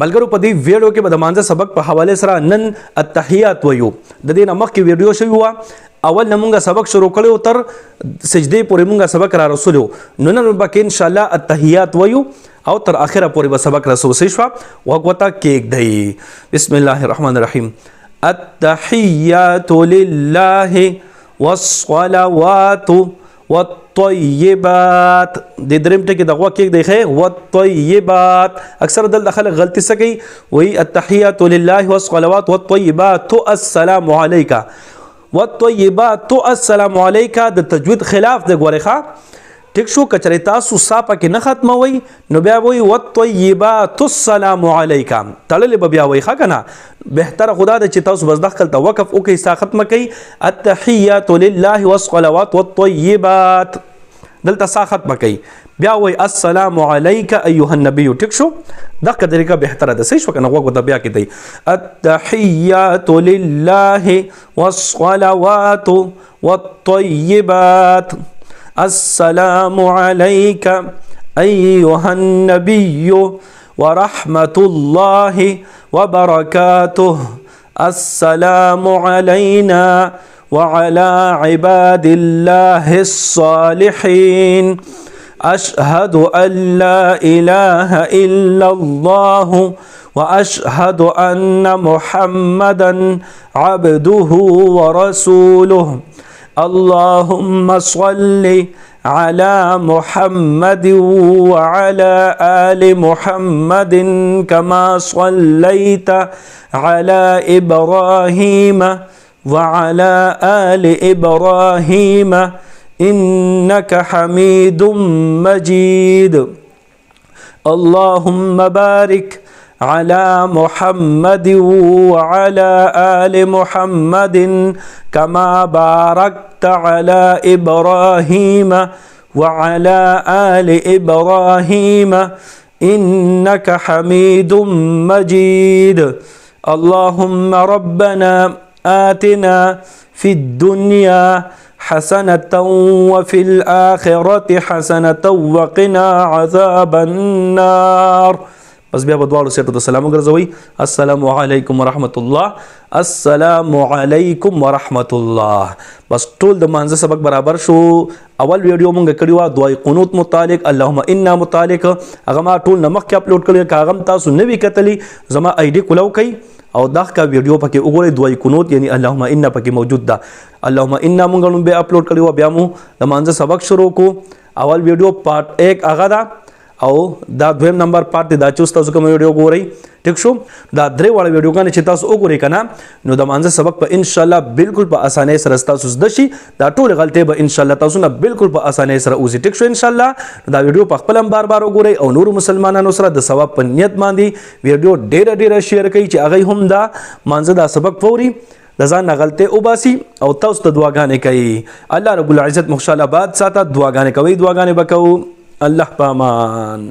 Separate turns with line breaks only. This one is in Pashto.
ملګرو په دې ویډیو کې به د مانځه سبق په حواله سره نن التحیات ویو د دې نمخ کې ویډیو شوی و اول نمونږه سبق شروع کړو تر سجدې پورې مونږه سبق را رسولو نو نن به ان شاء الله التحیات ویو او تر اخره پورې به سبق رسول شي وقوتا کېک دی بسم الله الرحمن الرحیم التحیات لله والصلوات والطیبات د دریم ټکی دغه کې دی خې والطیبات اکثر دل خلک غلطی سکی وی التحیات لله والصلوات والطیبات السلام علیک والطیبات السلام علیک د تجوید خلاف د غوړخه ټیک شو کچری تاسو صاحب کې نه ختموي نو بیا وی والطیبات السلام علیک تړلې به بیا وی ښه کنه بهتره خدا د چې تاسو بس دخل ته وقف او کې سا ختم کوي التحیات لله والصلوات والطیبات دلته سا ختم کوي بیا وی السلام علیک ایها النبی ټیک شو دغه طریقه بهتره ده صحیح شو کنه وګورئ د بیا کې دی التحیات لله والصلوات والطیبات السلام عليك أيها النبي ورحمة الله وبركاته السلام علينا وعلى عباد الله الصالحين أشهد أن لا إله إلا الله وأشهد أن محمدا عبده ورسوله اللهم صل على محمد وعلى آل محمد كما صليت على إبراهيم وعلى آل إبراهيم إنك حميد مجيد اللهم بارك على محمد وعلى آل محمد كما باركت على إبراهيم وعلى آل إبراهيم إنك حميد مجيد اللهم ربنا آتنا في الدنيا حسنة وفي الآخرة حسنة وقنا عذاب النار بس بیا بدوالو سیټو د سلام ګرځوي السلام علیکم ورحمت الله السلام علیکم ورحمت الله بس ټول د مانځه سبق برابر شو اول ویډیو مونږ کړی و دعای قنوت متعلق اللهم انا متعلق هغه ما ټول نمخ کې اپلوډ کړی کاغم تاسو نوی کتلی زما آی ډی کولو کوي او دغه کا ویډیو پکې وګورئ دعای قنوت یعنی اللهم انا پکې موجود ده اللهم انا مونږ نن به اپلوډ کړی و بیا مو د مانځه سبق شروع کو اول ویډیو پارت 1 هغه ده او دا دویم نمبر پارت دی دا چې تاسو کوم ویډیو ګورئ ټیک شو دا درې واړه ویډیوګانې چې تاسو وګورئ کنه نو د مانځه سبق په ان شاء الله بالکل په اسانۍ سره تاسو زده شي دا ټول غلطۍ به ان شاء الله تاسو نه بالکل په اسانۍ سره اوسي ټیک شو ان شاء الله دا ویډیو په خپل هم بار وګورئ او نور مسلمانانو سره د ثواب په نیت باندې ویډیو ډیره شیر کړئ چې هغه هم دا مانځه دا سبق فوري د ځان نه غلطۍ وباسي او تاسو ته دعاګانې کوي الله رب العزت مخشاله باد ساته دعاګانې کوي دعاګانې وکړو الله پامان